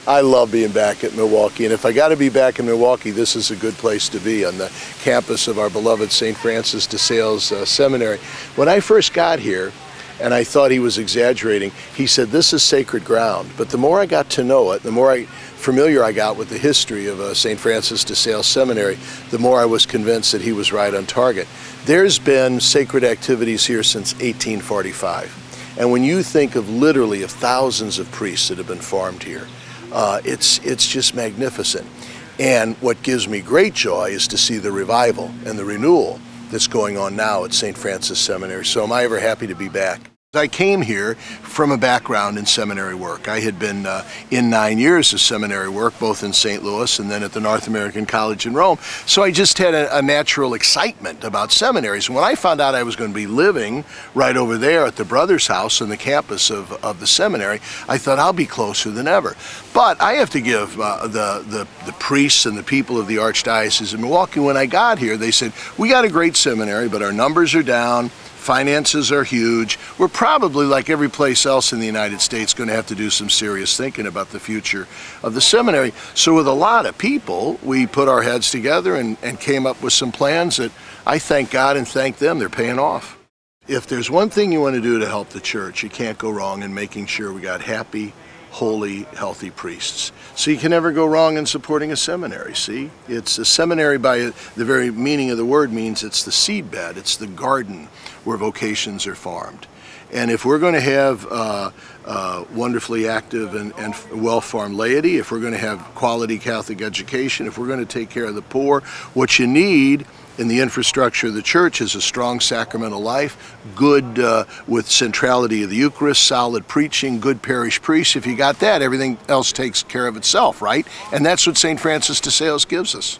I love being back at Milwaukee, and if I got to be back in Milwaukee, this is a good place to be, on the campus of our beloved St. Francis de Sales Seminary. When I first got here, and I thought he was exaggerating, he said, "This is sacred ground." But the more I got to know it, the more familiar I got with the history of St. Francis de Sales Seminary, the more I was convinced that he was right on target. There's been sacred activities here since 1845. And when you think of literally of thousands of priests that have been formed here, it's just magnificent. And what gives me great joy is to see the revival and the renewal that's going on now at St. Francis Seminary. So am I ever happy to be back. I came here from a background in seminary work. I had been in 9 years of seminary work, both in St. Louis and then at the North American College in Rome. So I just had a natural excitement about seminaries. And when I found out I was going to be living right over there at the Brothers' house on the campus of the seminary, I thought I'll be closer than ever. But I have to give the priests and the people of the Archdiocese of Milwaukee, when I got here, they said, "We got a great seminary, but our numbers are down. Finances are huge. We're probably, like every place else in the United States, going to have to do some serious thinking about the future of the seminary." So with a lot of people, we put our heads together and came up with some plans that I thank God and thank them. They're paying off. If there's one thing you want to do to help the church, you can't go wrong in making sure we got happy, holy, healthy priests. So you can never go wrong in supporting a seminary, see? It's a seminary, by the very meaning of the word, means it's the seedbed, it's the garden where vocations are formed. And if we're going to have wonderfully active and well-formed laity, if we're going to have quality Catholic education, if we're going to take care of the poor, what you need in the infrastructure of the church is a strong sacramental life, good with centrality of the Eucharist, solid preaching, good parish priests. If you got that, everything else takes care of itself, right? And that's what St. Francis de Sales gives us.